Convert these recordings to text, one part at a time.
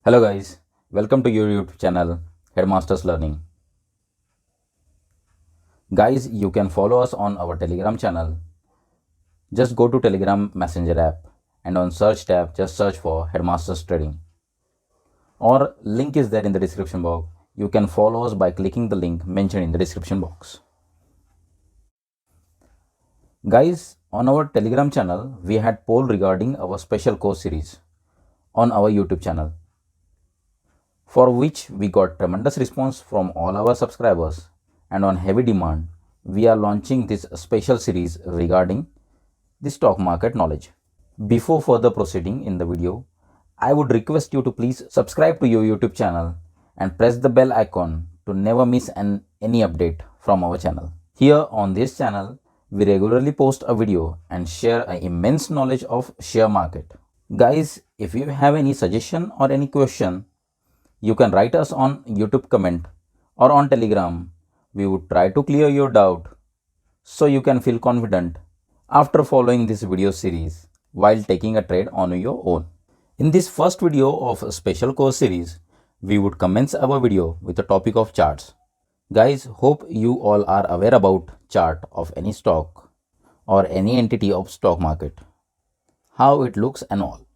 Hello guys, welcome to your YouTube channel Headmasters Learning. Guys, you can follow us on our Telegram channel. Just go to Telegram Messenger app and on search tab just search for Headmasters Trading. Or link is there in the description box. You can follow us by clicking the link mentioned in the description box. Guys, on our Telegram channel, we had poll regarding our special course series on our YouTube channel, for which we got tremendous response from all our subscribers, and on heavy demand we are launching this special series regarding the stock market knowledge. Before further proceeding in the video, I would request you to please subscribe to your YouTube channel and press the bell icon to never miss any update from our channel. Here on this channel, we regularly post a video and share an immense knowledge of share market. Guys, if you have any suggestion or any question, you can write us on YouTube comment or on Telegram. We would try to clear your doubt so you can feel confident after following this video series while taking a trade on your own. In this first video of a special course series, we would commence our video with the topic of charts. Guys, hope you all are aware about chart of any stock or any entity of stock market, how it looks and all.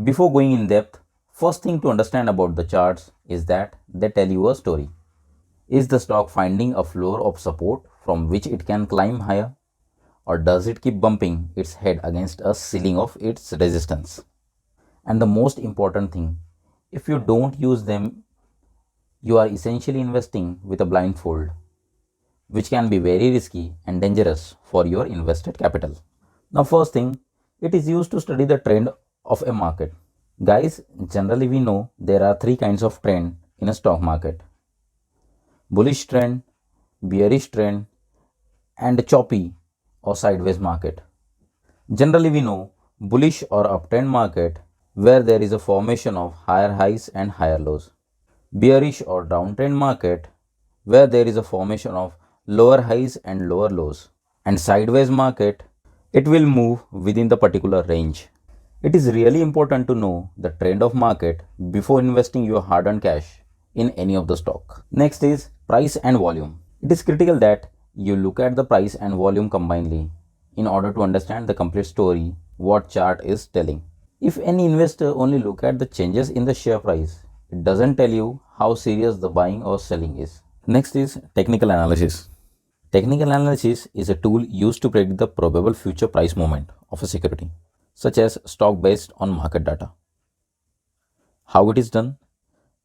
Before going in depth, first thing to understand about the charts is that they tell you a story. Is the stock finding a floor of support from which it can climb higher, or does it keep bumping its head against a ceiling of its resistance? And the most important thing, if you don't use them, you are essentially investing with a blindfold, which can be very risky and dangerous for your invested capital. Now, first thing, it is used to study the trend of a market. Guys, generally we know there are three kinds of trend in a stock market: bullish trend, bearish trend, and choppy or sideways market. Generally we know bullish or uptrend market where there is a formation of higher highs and higher lows. Bearish or downtrend market where there is a formation of lower highs and lower lows. And sideways market, it will move within the particular range. It is really important to know the trend of market before investing your hard-earned cash in any of the stock. Next is price and volume. It is critical that you look at the price and volume combinedly in order to understand the complete story what chart is telling. If any investor only look at the changes in the share price, it doesn't tell you how serious the buying or selling is. Next is technical analysis. Technical analysis is a tool used to predict the probable future price movement of a security, such as stock based on market data. How it is done?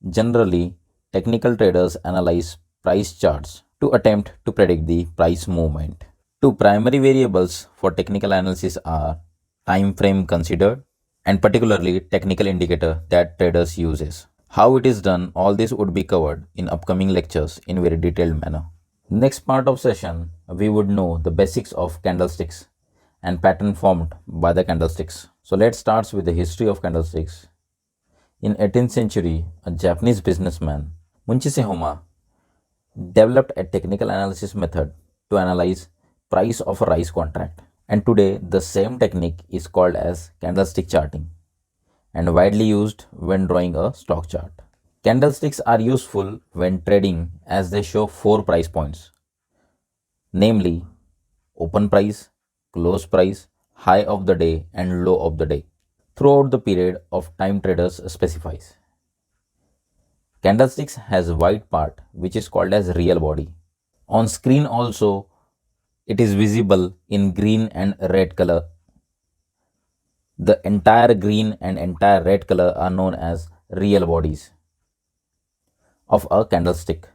Generally, technical traders analyze price charts to attempt to predict the price movement. Two primary variables for technical analysis are time frame considered and particularly technical indicator that traders uses. How it is done, all this would be covered in upcoming lectures in very detailed manner. Next part of session, we would know the basics of candlesticks and pattern formed by the candlesticks. So let's start with the history of candlesticks. In 18th century, a Japanese businessman, Munchise developed a technical analysis method to analyze price of a rice contract. And today the same technique is called as candlestick charting and widely used when drawing a stock chart. Candlesticks are useful when trading as they show four price points, namely open price, close price, high of the day and low of the day throughout the period of time traders specifies. Candlesticks has a white part which is called as real body. On screen also it is visible in green and red color. The entire green and entire red color are known as real bodies of a candlestick.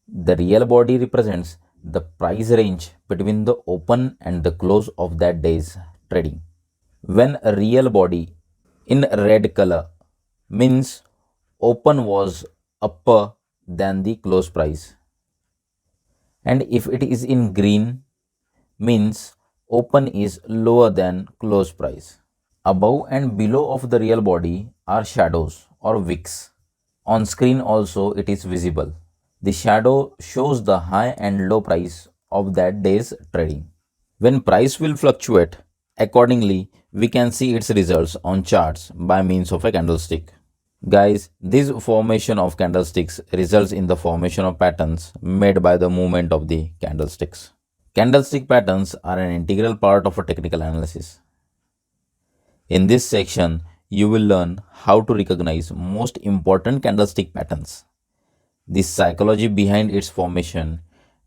The real body represents the price range between the open and the close of that day's trading. When a real body in red color means open was upper than the close price, and if it is in green means open is lower than close price. Above and below of the real body are shadows or wicks. On screen also it is visible. The shadow shows the high and low price of that day's trading. When price will fluctuate, accordingly we can see its results on charts by means of a candlestick. Guys, this formation of candlesticks results in the formation of patterns made by the movement of the candlesticks. Candlestick patterns are an integral part of a technical analysis. In this section, you will learn how to recognize most important candlestick patterns, the psychology behind its formation,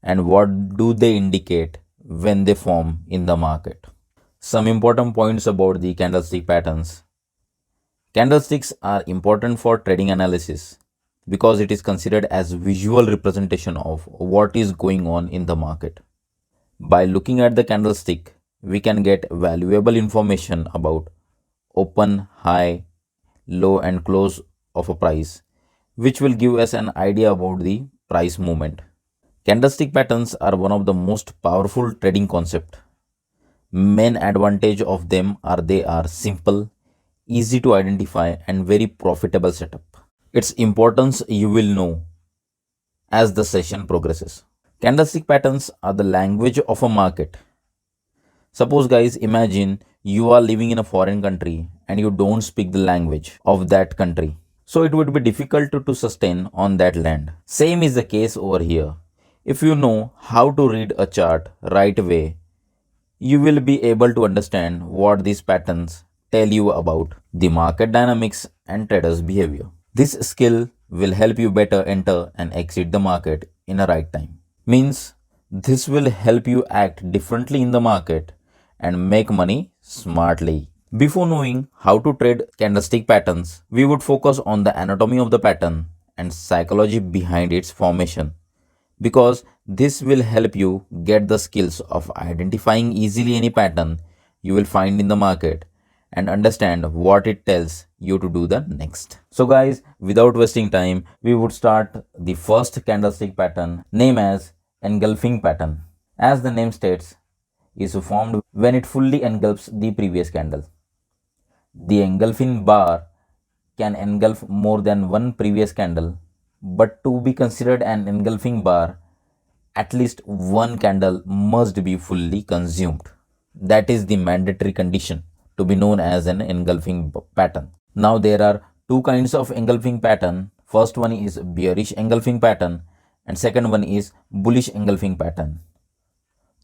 and what do they indicate when they form in the market. Some important points about the candlestick patterns. Candlesticks are important for trading analysis because it is considered as visual representation of what is going on in the market. By looking at the candlestick, we can get valuable information about open, high, low and close of a price, which will give us an idea about the price movement. Candlestick patterns are one of the most powerful trading concept. Main advantage of them are they are simple, easy to identify and very profitable setup. Its importance you will know as the session progresses. Candlestick patterns are the language of a market. Suppose, guys, imagine you are living in a foreign country and you don't speak the language of that country. So it would be difficult to sustain on that land. Same is the case over here. If you know how to read a chart right way, you will be able to understand what these patterns tell you about the market dynamics and traders' behavior. This skill will help you better enter and exit the market in a right time. Means this will help you act differently in the market and make money smartly. Before knowing how to trade candlestick patterns, we would focus on the anatomy of the pattern and psychology behind its formation because this will help you get the skills of identifying easily any pattern you will find in the market and understand what it tells you to do the next. So guys, without wasting time, we would start the first candlestick pattern named as engulfing pattern. As the name states, is formed when it fully engulfs the previous candle. The engulfing bar can engulf more than one previous candle, but to be considered an engulfing bar, at least one candle must be fully consumed. That is the mandatory condition to be known as an engulfing pattern. Now there are two kinds of engulfing pattern. First one is bearish engulfing pattern and second one is bullish engulfing pattern.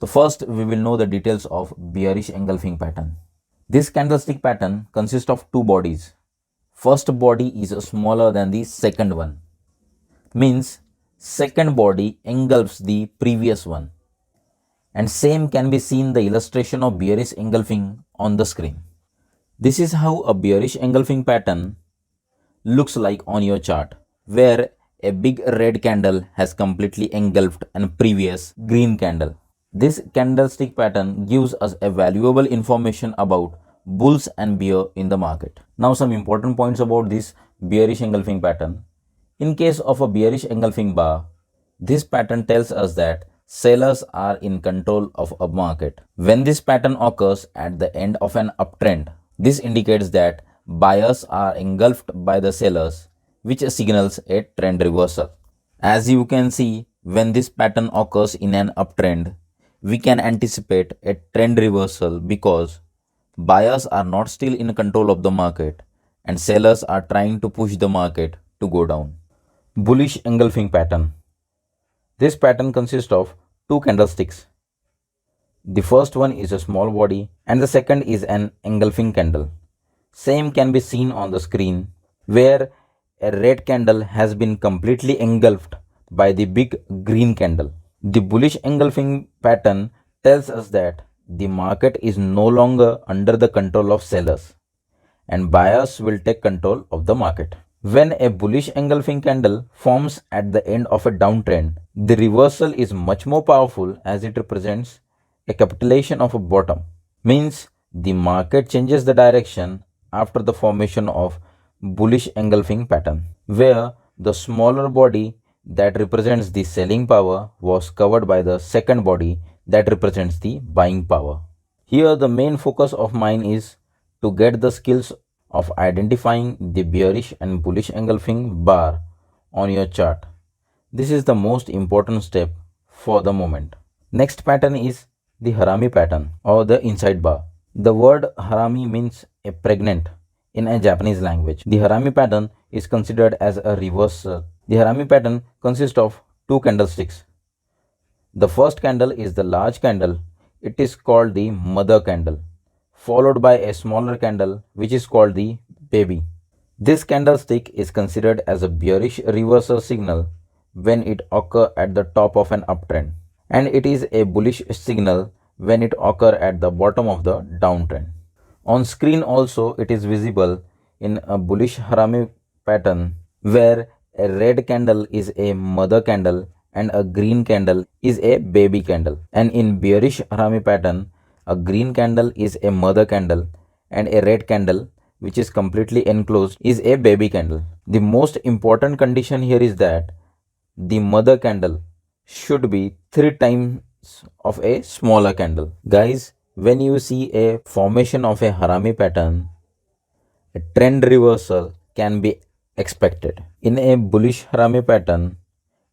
So first we will know the details of bearish engulfing pattern. This candlestick pattern consists of two bodies. First body is smaller than the second one. Means second body engulfs the previous one. And same can be seen the illustration of bearish engulfing on the screen. This is how a bearish engulfing pattern looks like on your chart, where a big red candle has completely engulfed a previous green candle. This candlestick pattern gives us a valuable information about bulls and bear in the market. Now some important points about this bearish engulfing pattern. In case of a bearish engulfing bar, this pattern tells us that sellers are in control of a market. When this pattern occurs at the end of an uptrend, this indicates that buyers are engulfed by the sellers, which signals a trend reversal. As you can see, when this pattern occurs in an uptrend, we can anticipate a trend reversal because buyers are not still in control of the market and sellers are trying to push the market to go down. Bullish engulfing pattern. This pattern consists of two candlesticks. The first one is a small body and the second is an engulfing candle. Same can be seen on the screen where a red candle has been completely engulfed by the big green candle. The bullish engulfing pattern tells us that the market is no longer under the control of sellers and buyers will take control of the market. When a bullish engulfing candle forms at the end of a downtrend, the reversal is much more powerful as it represents a capitulation of a bottom. Means the market changes the direction after the formation of bullish engulfing pattern, where the smaller body that represents the selling power was covered by the second body that represents the buying power. Here the main focus of mine is to get the skills of identifying the bearish and bullish engulfing bar on your chart. This is the most important step for the moment. Next pattern is the harami pattern or the inside bar. The word harami means a pregnant, in a Japanese language. The harami pattern is considered as a reversal. The harami pattern consists of two candlesticks. The first candle is the large candle. It is called the mother candle, followed by a smaller candle which is called the baby. This candlestick is considered as a bearish reversal signal when it occurs at the top of an uptrend, and it is a bullish signal when it occurs at the bottom of the downtrend. On screen also it is visible in a bullish harami pattern where a red candle is a mother candle and a green candle is a baby candle. And in bearish harami pattern, a green candle is a mother candle and a red candle which is completely enclosed is a baby candle. The most important condition here is that the mother candle should be 3 times of a smaller candle. Guys, when you see a formation of a harami pattern, a trend reversal can be expected. In a bullish harami pattern,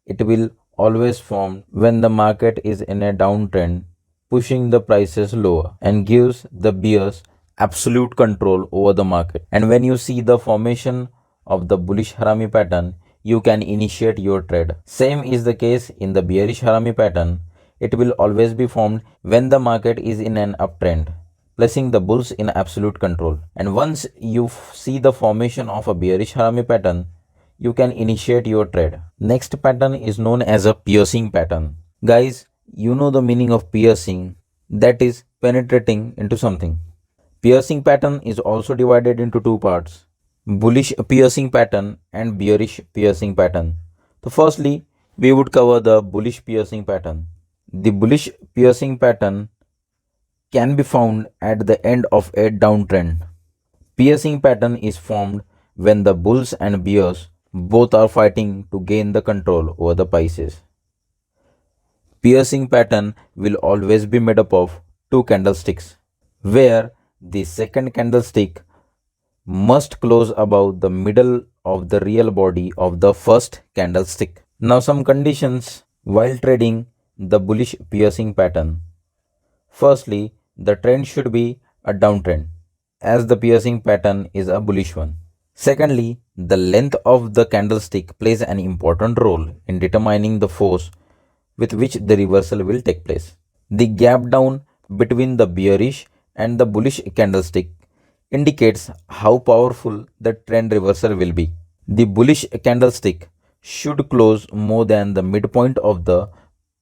it will always form when the market is in a downtrend, pushing the prices lower and gives the bears absolute control over the market. And when you see the formation of the bullish harami pattern, you can initiate your trade. Same is the case in the bearish harami pattern. It will always be formed when the market is in an uptrend, placing the bulls in absolute control. And once you see the formation of a bearish harami pattern, you can initiate your trade. Next pattern is known as a piercing pattern. Guys, you know the meaning of piercing, that is penetrating into something. Piercing pattern is also divided into two parts: bullish piercing pattern and bearish piercing pattern. So firstly, we would cover the bullish piercing pattern. The bullish piercing pattern can be found at the end of a downtrend. Piercing pattern is formed when the bulls and bears both are fighting to gain the control over the prices. Piercing pattern will always be made up of two candlesticks, where the second candlestick must close above the middle of the real body of the first candlestick. Now some conditions while trading the bullish piercing pattern. Firstly, the trend should be a downtrend, as the piercing pattern is a bullish one. Secondly, the length of the candlestick plays an important role in determining the force with which the reversal will take place. The gap down between the bearish and the bullish candlestick indicates how powerful the trend reversal will be. The bullish candlestick should close more than the midpoint of the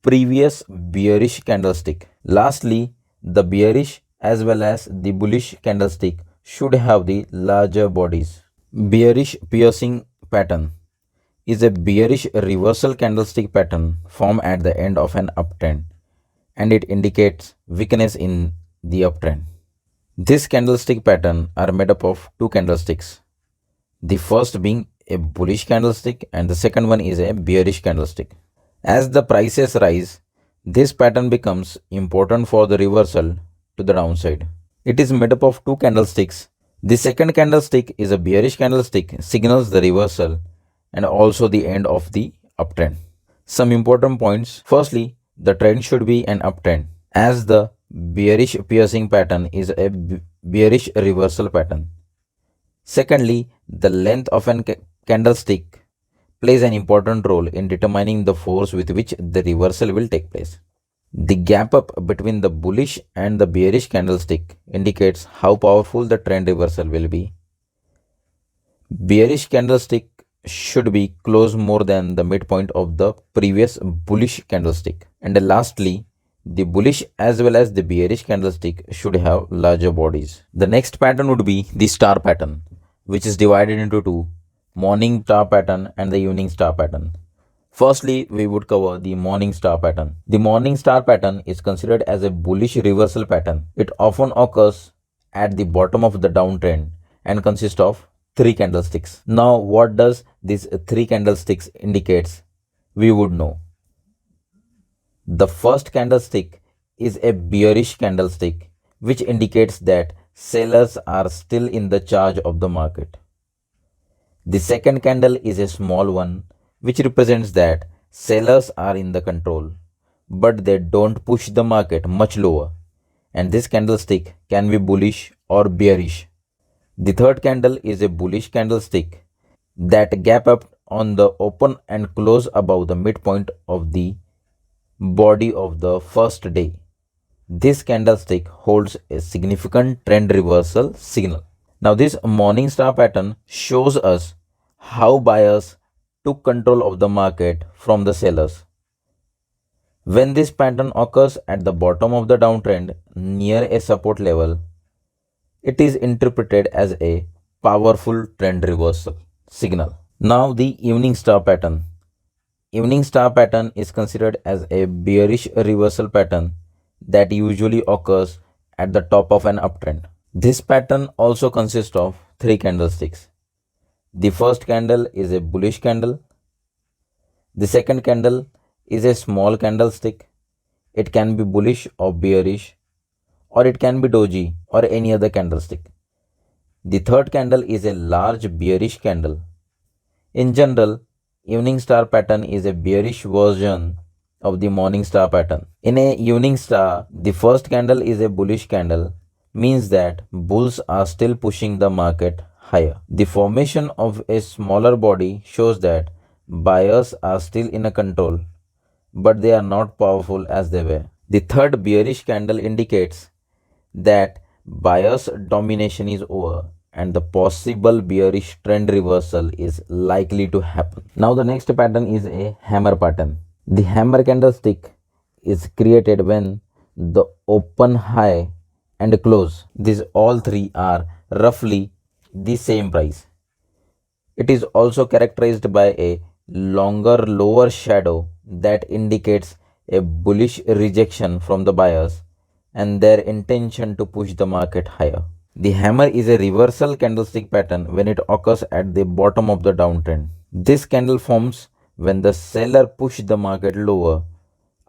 previous bearish candlestick. Lastly, the bearish as well as the bullish candlestick should have the larger bodies. Bearish piercing pattern is a bearish reversal candlestick pattern formed at the end of an uptrend, and it indicates weakness in the uptrend. This candlestick pattern are made up of two candlesticks, the first being a bullish candlestick and the second one is a bearish candlestick. As the prices rise, this pattern becomes important for the reversal to the downside. It is made up of two candlesticks. The second candlestick is a bearish candlestick, signals the reversal and also the end of the uptrend. Some important points. Firstly, the trend should be an uptrend, as the bearish piercing pattern is a bearish reversal pattern. Secondly, the length of an candlestick plays an important role in determining the force with which the reversal will take place. The gap up between the bullish and the bearish candlestick indicates how powerful the trend reversal will be. Bearish candlestick should be close more than the midpoint of the previous bullish candlestick. And lastly, the bullish as well as the bearish candlestick should have larger bodies. The next pattern would be the star pattern, which is divided into two: morning star pattern and the evening star pattern. Firstly, we would cover the morning star pattern. The morning star pattern is considered as a bullish reversal pattern. It often occurs at the bottom of the downtrend and consists of three candlesticks. Now, what does these three candlesticks indicates? We would know. The first candlestick is a bearish candlestick, which indicates that sellers are still in the charge of the market. The second candle is a small one, which represents that sellers are in the control, but they don't push the market much lower, and this candlestick can be bullish or bearish. The third candle is a bullish candlestick that gap up on the open and close above the midpoint of the body of the first day. This candlestick holds a significant trend reversal signal. Now, this morning star pattern shows us how buyers took control of the market from the sellers. When this pattern occurs at the bottom of the downtrend near a support level, it is interpreted as a powerful trend reversal signal. Now, the evening star pattern. Evening star pattern is considered as a bearish reversal pattern that usually occurs at the top of an uptrend. This pattern also consists of three candlesticks. The first candle is a bullish candle. The second candle is a small candlestick. It can be bullish or bearish, or it can be doji or any other candlestick. The third candle is a large bearish candle. In general, evening star pattern is a bearish version of the morning star pattern. In a evening star, the first candle is a bullish candle, means that bulls are still pushing the market higher. The formation of a smaller body shows that buyers are still in a control, but they are not powerful as they were. The third bearish candle indicates that buyer's domination is over and the possible bearish trend reversal is likely to happen. Now, the next pattern is a hammer pattern. The hammer candlestick is created when the open, high, and close, these all three are roughly the same price. It is also characterized by a longer lower shadow that indicates a bullish rejection from the buyers and their intention to push the market higher. The hammer is a reversal candlestick pattern when it occurs at the bottom of the downtrend. This candle forms when the seller push the market lower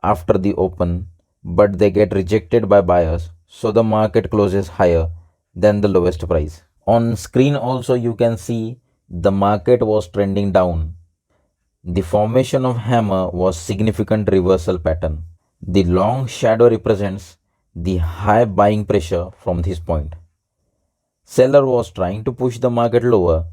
after the open, but they get rejected by buyers, so the market closes higher than the lowest price. On screen also you can see the market was trending down. The formation of hammer was significant reversal pattern. The long shadow represents the high buying pressure from this point. Seller was trying to push the market lower,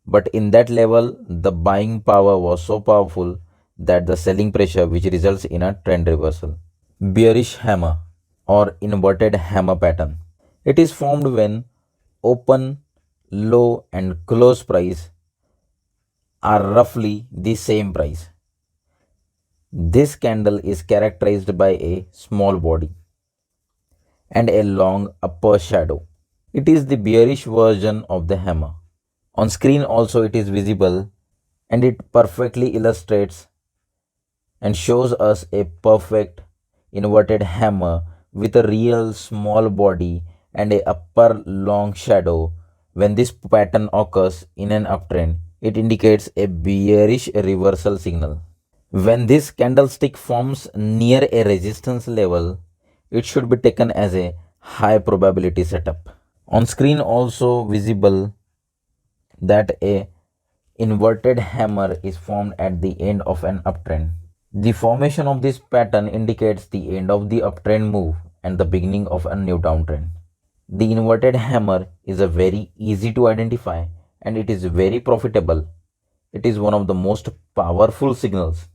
but in that level the buying power was so powerful that the selling pressure which results in a trend reversal. Bearish hammer or inverted hammer pattern. It is formed when open, low and close price are roughly the same price. This candle is characterized by a small body and a long upper shadow. It is the bearish version of the hammer. On screen also it is visible and it perfectly illustrates and shows us a perfect inverted hammer with a real small body and a upper long shadow. When this pattern occurs in an uptrend, it indicates a bearish reversal signal. When this candlestick forms near a resistance level, it should be taken as a high probability setup. On screen also visible that a inverted hammer is formed at the end of an uptrend. The formation of this pattern indicates the end of the uptrend move and the beginning of a new downtrend. The inverted hammer is a very easy to identify and it is very profitable. It is one of the most powerful signals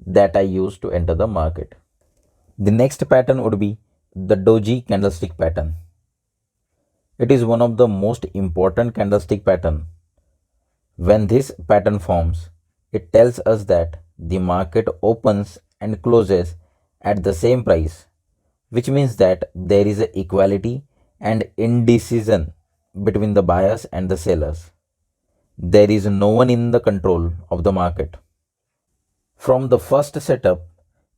that I use to enter the market. The next pattern would be the doji candlestick pattern. It is one of the most important candlestick pattern. When this pattern forms, it tells us that the market opens and closes at the same price, which means that there is a equality and indecision between the buyers and the sellers. There is no one in the control of the market. From the first setup,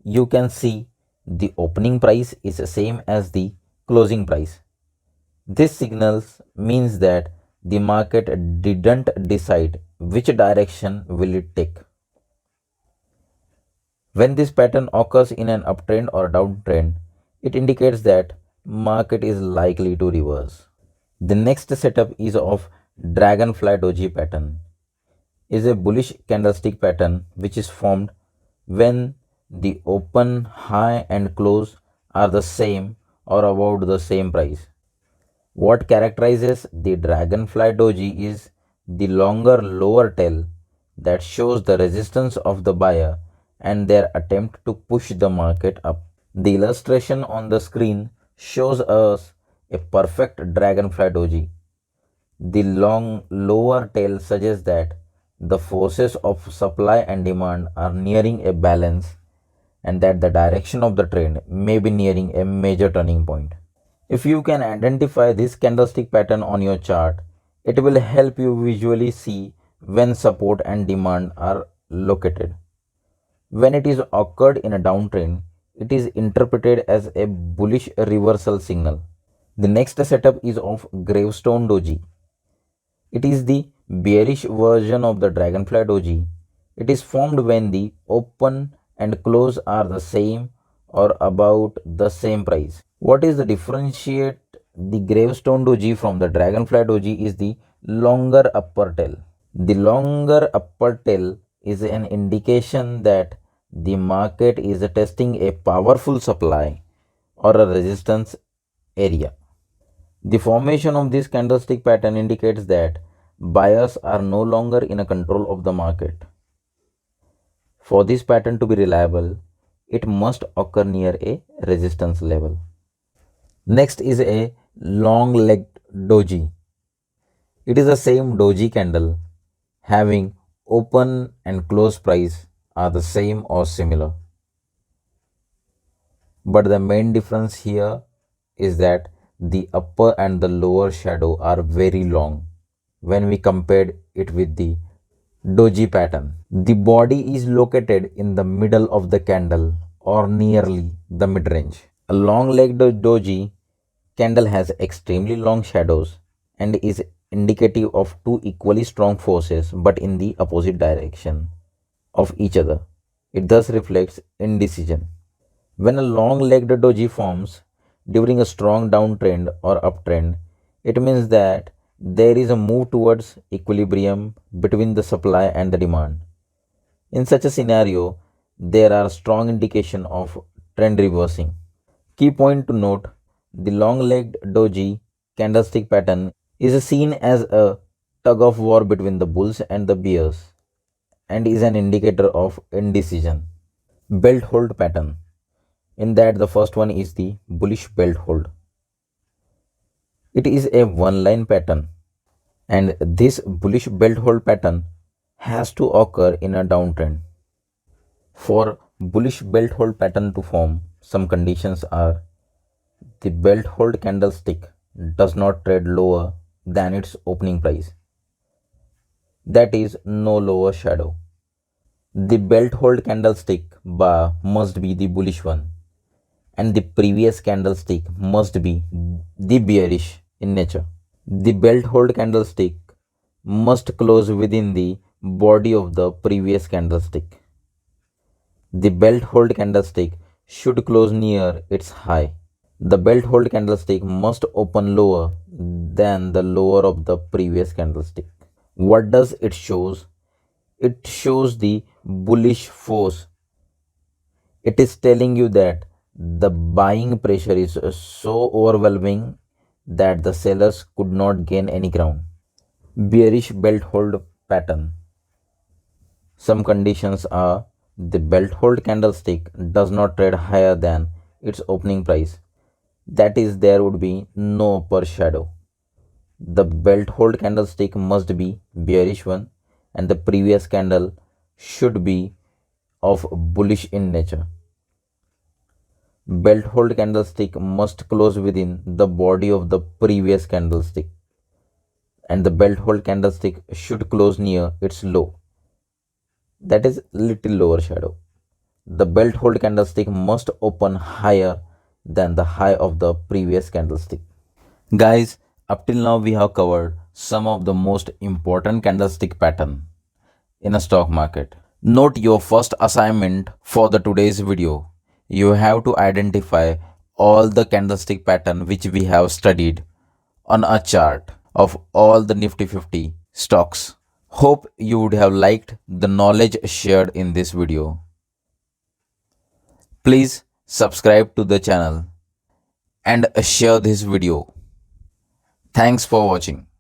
you can see the opening price is the same as the closing price. This signals means that the market didn't decide which direction will it take. When this pattern occurs in an uptrend or downtrend, it indicates that market is likely to reverse. The next setup is of dragonfly doji pattern. Is a bullish candlestick pattern which is formed when the open, high and close are the same or about the same price. What characterizes the dragonfly doji is the longer lower tail that shows the resistance of the buyer and their attempt to push the market up. The illustration on the screen shows us a perfect dragonfly doji. The long lower tail suggests that the forces of supply and demand are nearing a balance and that the direction of the trend may be nearing a major turning point. If you can identify this candlestick pattern on your chart, it will help you visually see when support and demand are located. When it is occurred in a downtrend, it is interpreted as a bullish reversal signal. The next setup is of gravestone doji. It is the bearish version of the dragonfly doji. It is formed when the open and close are the same or about the same price. What is the differentiate the gravestone doji from the dragonfly doji is the longer upper tail. The longer upper tail is an indication that the market is testing a powerful supply or a resistance area. The formation of this candlestick pattern indicates that buyers are no longer in a control of the market. For this pattern to be reliable, it must occur near a resistance level. Next is a long legged doji. It is the same doji candle having open and close price are the same or similar. But the main difference here is that the upper and the lower shadow are very long when we compared it with the doji pattern. The body is located in the middle of the candle or nearly the mid-range. A long-legged doji candle has extremely long shadows and is indicative of two equally strong forces but in the opposite direction of each other. It thus reflects indecision. When a long-legged doji forms during a strong downtrend or uptrend, it means that there is a move towards equilibrium between the supply and the demand. In such a scenario, there are strong indication of trend reversing. Key point to note, the long-legged doji candlestick pattern is seen as a tug of war between the bulls and the bears and is an indicator of indecision. Belt hold pattern. In that, the first one is the bullish belt hold. It is a one line pattern, and this bullish belt hold pattern has to occur in a downtrend. For bullish belt hold pattern to form, some conditions are the belt hold candlestick does not trade lower than its opening price, that is, no lower shadow. The belt hold candlestick bar must be the bullish one, and the previous candlestick must be the bearish in nature. The belt hold candlestick must close within the body of the previous candlestick. The belt hold candlestick should close near its high. The belt hold candlestick must open lower than the lower of the previous candlestick. What does it shows? It shows the bullish force. It is telling you that the buying pressure is so overwhelming that the sellers could not gain any ground. Bearish belt hold pattern. Some conditions are the belt hold candlestick does not trade higher than its opening price. That is, there would be no upper shadow. The belt hold candlestick must be bearish one and the previous candle should be of bullish in nature. Belt hold candlestick must close within the body of the previous candlestick and the belt hold candlestick should close near its low, that is little lower shadow. The belt hold candlestick must open higher than the high of the previous candlestick. Guys, up till now we have covered some of the most important candlestick pattern in a stock market. Note your first assignment for the today's video. You have to identify all the candlestick pattern which we have studied on a chart of all the Nifty 50 stocks. Hope you would have liked the knowledge shared in this video. Please subscribe to the channel and share this video. Thanks for watching.